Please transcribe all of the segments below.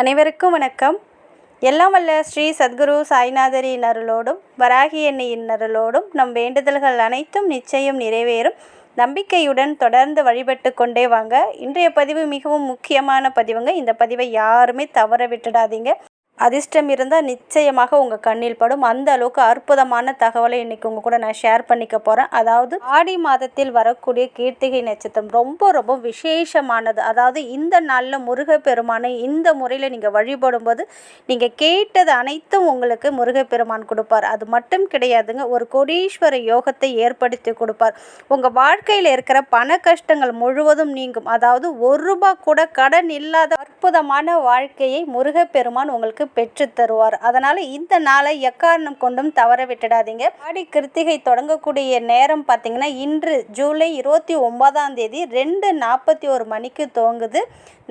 அனைவருக்கும் வணக்கம். எல்லாம் வல்ல ஸ்ரீ சத்குரு சாய்நாதரின் அருளோடும் வராகி அன்னையின் அருளோடும் நம் வேண்டுதல்கள் அனைத்தும் நிச்சயம் நிறைவேறும் நம்பிக்கையுடன் தொடர்ந்து வழிபட்டு கொண்டே வாங்க. இன்றைய பதிவு மிகவும் முக்கியமான பதிவுங்க. இந்த பதிவை யாருமே தவற விட்டுடாதீங்க. அதிர்ஷ்டம் இருந்தால் நிச்சயமாக உங்கள் கண்ணில் படும். அந்த அளவுக்கு அற்புதமான தகவலை இன்றைக்கி உங்கள் கூட நான் ஷேர் பண்ணிக்க போகிறேன். அதாவது ஆடி மாதத்தில் வரக்கூடிய கிருத்திகை நட்சத்திரம் ரொம்ப ரொம்ப விசேஷமானது. அதாவது இந்த நாளில் முருகப்பெருமானை இந்த முறையில் நீங்கள் வழிபடும்போது நீங்கள் கேட்டது அனைத்தும் உங்களுக்கு முருகப்பெருமான் கொடுப்பார். அது மட்டும் கிடையாதுங்க, ஒரு கோடீஸ்வர யோகத்தை ஏற்படுத்தி கொடுப்பார். உங்கள் வாழ்க்கையில் இருக்கிற பண கஷ்டங்கள் முழுவதும் நீங்கும். அதாவது ₹1 கூட கடன் இல்லாத அற்புதமான வாழ்க்கையை முருகப்பெருமான் உங்களுக்கு பெற்று தருவார். அதனால இந்த நாளை எக்காரணம் கொண்டும் தவற விட்டுடாதீங்க. ஆடி கிருத்திகை தொடங்கக்கூடிய நேரம் பார்த்தீங்கன்னா இன்று ஜூலை 29ஆம் தேதி 2:41 மணிக்கு துவங்குது.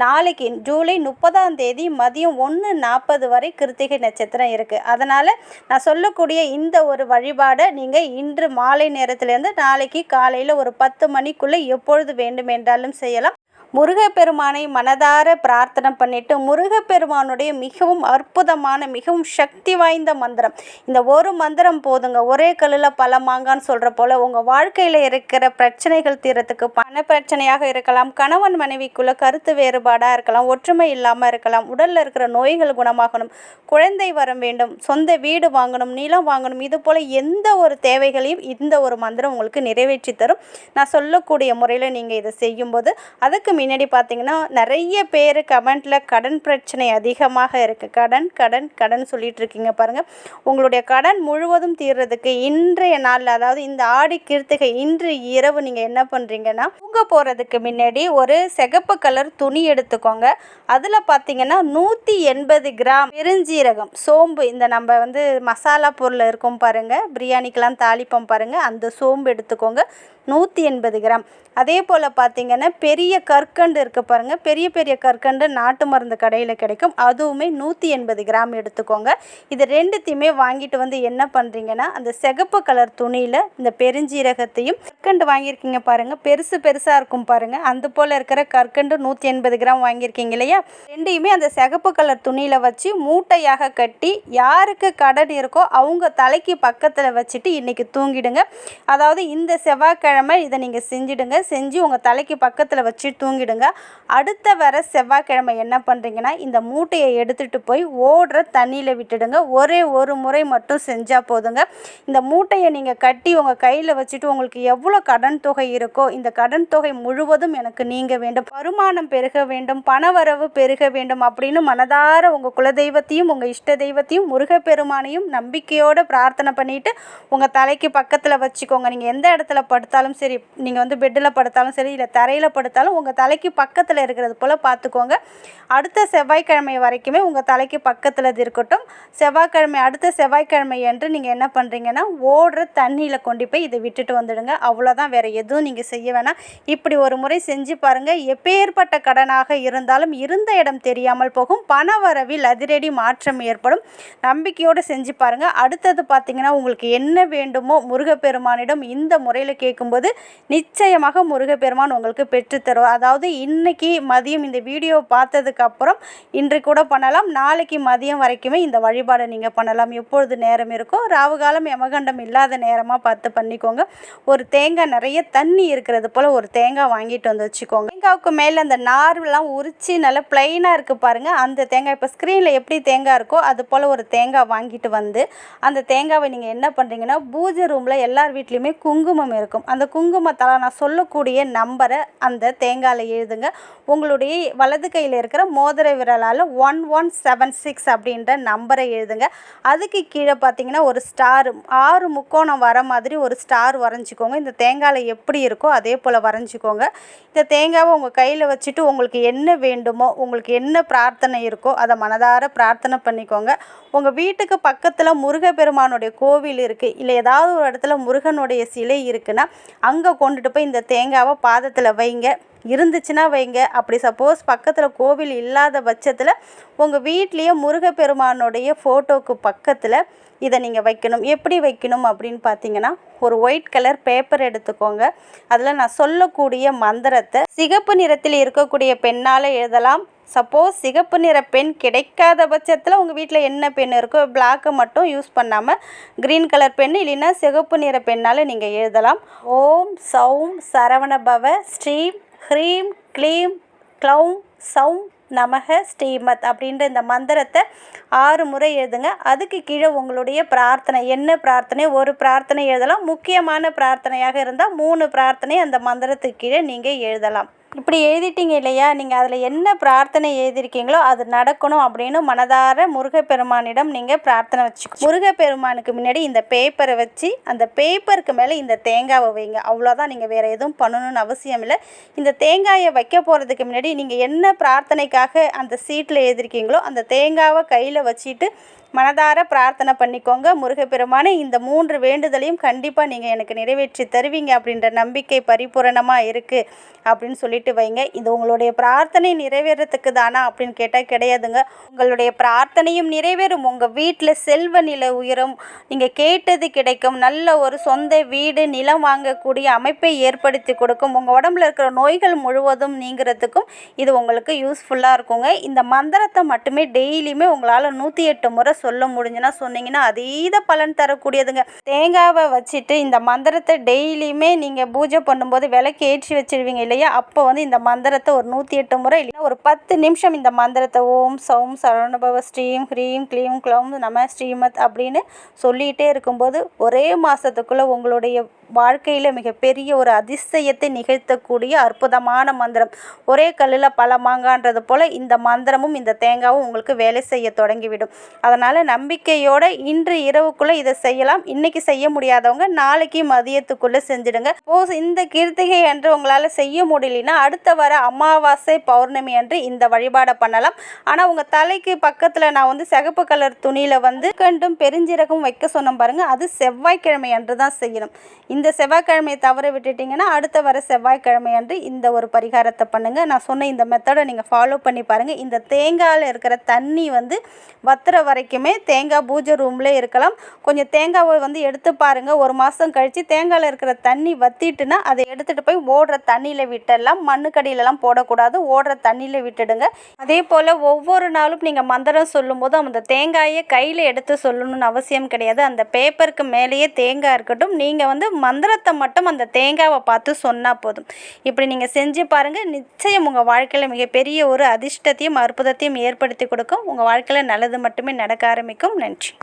நாளைக்கு ஜூலை 30ஆம் தேதி மதியம் 1:40 வரை கிருத்திகை நட்சத்திரம் இருக்குது. அதனால் நான் சொல்லக்கூடிய இந்த ஒரு வழிபாடை நீங்கள் இன்று மாலை நேரத்திலேருந்து நாளைக்கு காலையில் ஒரு 10 மணிக்குள்ளே எப்பொழுது வேண்டுமென்றாலும் செய்யலாம். முருகப்பெருமானை மனதார பிரார்த்தனை பண்ணிட்டு முருகப்பெருமானுடைய மிகவும் அற்புதமான மிகவும் சக்தி வாய்ந்த மந்திரம், இந்த ஒரு மந்திரம் போதுங்க. ஒரே கல்லில் பல மாங்கான்னு சொல்கிற போல் உங்கள் வாழ்க்கையில் இருக்கிற பிரச்சனைகள் தீரத்துக்கு, பண பிரச்சனையாக இருக்கலாம், கணவன் மனைவிக்குள்ள கருத்து வேறுபாடாக இருக்கலாம், ஒற்றுமை இல்லாமல் இருக்கலாம், உடலில் இருக்கிற நோய்கள் குணமாகணும், குழந்தை வரம் வேண்டும், சொந்த வீடு வாங்கணும், நிலம் வாங்கணும், இது போல் எந்த ஒரு தேவைகளையும் இந்த ஒரு மந்திரம் உங்களுக்கு நிறைவேற்றி தரும். நான் சொல்லக்கூடிய முறையில் நீங்கள் இதை செய்யும்போது அதுக்கு முன்னாடி பார்த்தீங்கன்னா நிறைய பேர் கமெண்ட்டில் கடன் பிரச்சனை அதிகமாக இருக்குது. கடன் கடன் கடன் சொல்லிட்டு இருக்கீங்க பாருங்கள். உங்களுடைய கடன் முழுவதும் தீர்றதுக்கு இன்றைய நாளில், அதாவது இந்த ஆடி கிருத்திகை இன்று இரவு நீங்கள் என்ன பண்ணுறீங்கன்னா, தூங்க போகிறதுக்கு முன்னாடி ஒரு சிகப்பு கலர் துணி எடுத்துக்கோங்க. அதில் பார்த்தீங்கன்னா 180 கிராம் பெருஞ்சீரகம், சோம்பு, இந்த நம்ம மசாலா பொருள் இருக்கும் பாருங்கள், பிரியாணிக்கெலாம் தாளிப்போம் பாருங்கள், அந்த சோம்பு எடுத்துக்கோங்க 180 கிராம். அதே போல் பார்த்தீங்கன்னா பெரிய கற்கண்டு இருக்குது பாருங்கள், பெரிய பெரிய கற்கண்டு நாட்டு மருந்து கடையில் கிடைக்கும், அதுவுமே 180 கிராம் எடுத்துக்கோங்க. இது ரெண்டுத்தையுமே வாங்கிட்டு என்ன பண்ணுறீங்கன்னா, அந்த சிகப்பு கலர் துணியில் இந்த பெருஞ்சீரகத்தையும், கற்கண்டு வாங்கியிருக்கீங்க பாருங்கள், பெருசு பெருசாக இருக்கும் பாருங்கள், அந்த போல் இருக்கிற கற்கண்டு 180 கிராம் வாங்கியிருக்கீங்க இல்லையா, ரெண்டையுமே அந்த சிகப்பு கலர் துணியில் வச்சு மூட்டையாக கட்டி யாருக்கு கடன் இருக்கோ அவங்க தலைக்கு பக்கத்தில் வச்சுட்டு இன்றைக்கி தூங்கிடுங்க. அதாவது இந்த செவ்வாய்க்கிழமை இதை நீங்கள் செஞ்சிடுங்க. செஞ்சு உங்கள் தலைக்கு பக்கத்தில் வச்சு தூங்கிடுங்க. அடுத்த வர செவ்வாய்க்கிழமை என்ன பண்ணுறீங்கன்னா, இந்த மூட்டையை எடுத்துகிட்டு போய் ஓடுற தண்ணியில் விட்டுடுங்க. ஒரே ஒரு முறை மட்டும் செஞ்சால் போதுங்க. இந்த மூட்டையை நீங்கள் கட்டி உங்கள் கையில் வச்சுட்டு உங்களுக்கு எவ்வளோ கடன் தொகை இருக்கோ இந்த கடன் தொகை முழுவதும் எனக்கு நீங்க வேண்டும், வருமானம் பெருக வேண்டும், பணவரவு பெருக வேண்டும் அப்படின்னு மனதார உங்கள் குலதெய்வத்தையும் உங்கள் இஷ்ட தெய்வத்தையும் முருகப்பெருமானையும் நம்பிக்கையோடு பிரார்த்தனை பண்ணிவிட்டு உங்கள் தலைக்கு பக்கத்தில் வச்சுக்கோங்க. நீங்கள் எந்த இடத்துல படுத்தாலும் சரி, நீங்கள் பெட்டில் படுத்தாலும் சரி, இல்லை தரையில் படுத்தாலும் உங்கள் தலைக்கு பக்கத்தில் இருக்கிறது போல் பார்த்துக்கோங்க. அடுத்த செவ்வாய்க்கிழமை வரைக்குமே உங்கள் தலைக்கு பக்கத்தில் அது இருக்கட்டும். அடுத்த செவ்வாய்க்கிழமை அன்று நீங்கள் என்ன பண்ணுறீங்கன்னா, ஓடுற தண்ணியில் கொண்டு போய் இதை விட்டுட்டு வந்துடுங்க. அவ்வளோதான், வேறு எதுவும் நீங்கள் செய்ய வேணாம். இப்படி ஒரு முறை செஞ்சு பாருங்கள். எப்பேற்பட்ட கடனாக இருந்தாலும் இருந்த இடம் தெரியாமல் போகும், பண வரவில் அதிரடி மாற்றம் ஏற்படும். நம்பிக்கையோடு செஞ்சு பாருங்கள். அடுத்தது பார்த்திங்கன்னா, உங்களுக்கு என்ன வேண்டுமோ முருகப்பெருமானிடம் இந்த முறையில் கேட்கும்போது நிச்சயமாக முருகப்பெருமான் உங்களுக்கு பெற்றுத்தருவார். அதாவது இன்னைக்கு மதியம் இந்த வீடியோ பார்த்ததுக்கப்புறம் இன்று கூட பண்ணலாம், நாளைக்கு மதியம் வரைக்குமே இந்த வழிபாடை நீங்கள் பண்ணலாம். எப்பொழுது நேரம் இருக்கோ, ராவுகாலம் யமகண்டம் இல்லாத நேரமாக பார்த்து பண்ணிக்கோங்க. ஒரு தேங்காய், நிறைய தண்ணி இருக்கிறது போல் ஒரு தேங்காய் வாங்கிட்டு வந்து வச்சுக்கோங்க. தேங்காய்க்கு மேலே அந்த நார்லாம் உரித்து நல்லா பிளைனாக இருக்குது பாருங்கள், அந்த தேங்காய், இப்போ ஸ்க்ரீனில் எப்படி தேங்காய் இருக்கோ அது போல் ஒரு தேங்காய் வாங்கிட்டு வந்து அந்த தேங்காவை நீங்கள் என்ன பண்ணுறீங்கன்னா, பூஜை ரூமில் எல்லார் வீட்லேயுமே குங்குமம் இருக்கும், அந்த குங்குமத்தால் நான் சொல்லக்கூடிய நம்பரை அந்த தேங்காயில் எழுதுங்க. உங்களுடைய வலது கையில் இருக்கிற மோதிர விரலால் 1176 அப்படின்ற நம்பரை எழுதுங்க. அதுக்கு கீழே பார்த்தீங்கன்னா ஒரு ஸ்டார், 6 முக்கோணம் வர மாதிரி ஒரு ஸ்டார் வரைஞ்சிக்கோங்க. இந்த தேங்காயில் எப்படி இருக்கோ அதே போல் வரைஞ்சிக்கோங்க. இந்த தேங்காவை உங்கள் கையில் வச்சுட்டு உங்களுக்கு என்ன வேண்டுமோ, உங்களுக்கு என்ன பிரார்த்தனை இருக்கோ அதை மனதார பிரார்த்தனை பண்ணிக்கோங்க. உங்கள் வீட்டுக்கு பக்கத்தில் முருகப்பெருமானுடைய கோவில் இருக்குது, இல்லை ஏதாவது ஒரு இடத்துல முருகனுடைய சிலை இருக்குன்னா அங்கே கொண்டுட்டு போய் இந்த தேங்காவை பாதத்தில் வைங்க. இருந்துச்சுன்னா வைங்க. அப்படி சப்போஸ் பக்கத்தில் கோவில் இல்லாத பட்சத்தில் உங்கள் வீட்லேயே முருகப்பெருமானுடைய ஃபோட்டோவுக்கு பக்கத்தில் இதை நீங்கள் வைக்கணும். எப்படி வைக்கணும் அப்படின்னு பார்த்தீங்கன்னா, ஒரு ஒயிட் கலர் பேப்பர் எடுத்துக்கோங்க. அதில் நான் சொல்லக்கூடிய மந்திரத்தை சிகப்பு நிறத்தில் இருக்கக்கூடிய பெண்ணால் எழுதலாம். சப்போஸ் சிகப்பு நிற பென் கிடைக்காத பட்சத்தில் உங்கள் வீட்டில் என்ன பென் இருக்கோ பிளாக்கை மட்டும் யூஸ் பண்ணாமல் க்ரீன் கலர் பென் இல்லைன்னா சிகப்பு நிற பெண்ணால் நீங்கள் எழுதலாம். ஓம் சௌம் சரவணபவ ஸ்ரீம் ஹ்ரீம் க்ளீம் க்ளௌம் சௌம் நமக ஸ்ரீமத் அப்படின்ற இந்த மந்திரத்தை 6 முறை எழுதுங்க. அதுக்கு கீழே உங்களுடைய பிரார்த்தனை என்ன பிரார்த்தனை, ஒரு பிரார்த்தனை எழுதலாம். முக்கியமான பிரார்த்தனையாக இருந்தால் 3 பிரார்த்தனை அந்த மந்திரத்துக்கு கீழே நீங்கள் எழுதலாம். இப்படி எழுதிட்டீங்க இல்லையா, நீங்கள் அதில் என்ன பிரார்த்தனை எழுதியிருக்கீங்களோ அது நடக்கணும் அப்படின்னு மனதார முருகப்பெருமானிடம் நீங்கள் பிரார்த்தனை வச்சுக்கணும். முருகப்பெருமானுக்கு முன்னாடி இந்த பேப்பரை வச்சு அந்த பேப்பருக்கு மேலே இந்த தேங்காவை வைங்க. அவ்வளோதான், நீங்கள் வேறு எதுவும் பண்ணணும்னு அவசியம் இல்லை. இந்த தேங்காயை வைக்க போகிறதுக்கு முன்னாடி நீங்கள் என்ன பிரார்த்தனைக்காக அந்த சீட்டில் எழுதியிருக்கீங்களோ அந்த தேங்காவை கையில் வச்சுட்டு மனதார பிரார்த்தனை பண்ணிக்கோங்க. முருகப்பெருமானே, இந்த 3 வேண்டுதலையும் கண்டிப்பாக நீங்கள் எனக்கு நிறைவேற்றி தருவீங்க அப்படின்ற நம்பிக்கை பரிபூரணமாக இருக்குது அப்படின்னு சொல்லிட்டு வைங்க. இது உங்களுடைய பிரார்த்தனை நிறைவேறத்துக்கு தானா அப்படின்னு கேட்டால் கிடையாதுங்க. உங்களுடைய பிரார்த்தனையும் நிறைவேறும், உங்கள் வீட்டில் செல்வ நிலை உயரும், நீங்கள் கேட்டது கிடைக்கும், நல்ல ஒரு சொந்த வீடு நிலம் வாங்கக்கூடிய அமைப்பை ஏற்படுத்தி கொடுக்கும், உங்கள் உடம்புல இருக்கிற நோய்கள் முழுவதும் நீங்கிறதுக்கும் இது உங்களுக்கு யூஸ்ஃபுல்லாக இருக்குங்க. இந்த மந்திரத்தை மட்டுமே டெய்லியுமே உங்களால் 108 முறை சொல்ல முடிஞ்சுன்னா சொன்னீங்கன்னா அதீத பலன் தரக்கூடியதுங்க. தேங்காவை வச்சுட்டு இந்த மந்திரத்தை டெய்லியுமே நீங்கள் பூஜை பண்ணும்போது விளக்கு ஏற்றி வச்சிடுவீங்க இல்லையா, அப்போ வந்து இந்த மந்திரத்தை ஒரு 108 முறை இல்லைன்னா ஒரு 10 நிமிஷம் இந்த மந்திரத்தை ஓம் சௌம் சரவணபவ ஸ்ரீம் ஹ்ரீம் க்ளீம் க்ளௌம் நம ஸ்ரீமத் அப்படின்னு சொல்லிகிட்டே இருக்கும்போது ஒரே மாதத்துக்குள்ளே உங்களுடைய வாழ்க்கையில் மிகப்பெரிய ஒரு அதிசயத்தை நிகழ்த்தக்கூடிய அற்புதமான மந்திரம். ஒரே கல்லில் பல மாங்கான்றது போல் இந்த மந்திரமும் இந்த தேங்காவும் உங்களுக்கு வேலை செய்ய தொடங்கிவிடும். அதனால் நம்பிக்கையோடு இன்று இரவுக்குள்ளே இதை செய்யலாம். இன்றைக்கி செய்ய முடியாதவங்க நாளைக்கு மதியத்துக்குள்ளே செஞ்சுடுங்க. இந்த கிருத்திகை அன்று உங்களால் செய்ய முடியலன்னா அடுத்த வர அமாவாசை பௌர்ணமி அன்று இந்த வழிபாடை பண்ணலாம். ஆனால் உங்கள் தலைக்கு பக்கத்தில் நான் வந்து சிகப்பு கலர் துணியில் வந்து கண்டும் பெருஞ்சீரகம் வைக்க சொன்னோம் பாருங்கள், அது செவ்வாய்க்கிழமை அன்று தான் செய்யணும். இந்த செவ்வாய்க்கிழமையை தவற விட்டுட்டிங்கன்னா அடுத்த வர செவ்வாய்க்கிழமை அன்று இந்த ஒரு பரிகாரத்தை பண்ணுங்கள். நான் சொன்ன இந்த மெத்தடை நீங்கள் ஃபாலோ பண்ணி பாருங்கள். இந்த தேங்காயில் இருக்கிற தண்ணி வந்து வத்துற வரைக்குமே தேங்காய் பூஜை ரூமில் இருக்கலாம். கொஞ்சம் தேங்காவை வந்து எடுத்து பாருங்கள். ஒரு மாதம் கழித்து தேங்காயில் இருக்கிற தண்ணி வத்திட்டுனா அதை எடுத்துகிட்டு போய் ஓடுற தண்ணியில் விட்டுடலாம். மண்ணுக்கடியிலலாம் போடக்கூடாது, ஓடுற தண்ணியில் விட்டுடுங்க. அதே போல் ஒவ்வொரு நாளும் நீங்கள் மந்திரம் சொல்லும்போது அந்த தேங்காயை கையில் எடுத்து சொல்லணும்னு அவசியம் கிடையாது. அந்த பேப்பருக்கு மேலேயே தேங்காய் இருக்கட்டும், நீங்கள் வந்து மந்திரத்தை மட்டும் அந்த தேங்காவை பார்த்து சொன்னால் போதும். இப்படி நீங்கள் செஞ்சு பாருங்கள். நிச்சயம் உங்கள் வாழ்க்கையில் மிகப்பெரிய ஒரு அதிர்ஷ்டத்தையும் அற்புதத்தையும் ஏற்படுத்தி கொடுக்கும். உங்கள் வாழ்க்கையில் நல்லது மட்டுமே நடக்க ஆரம்பிக்கும். நன்றி.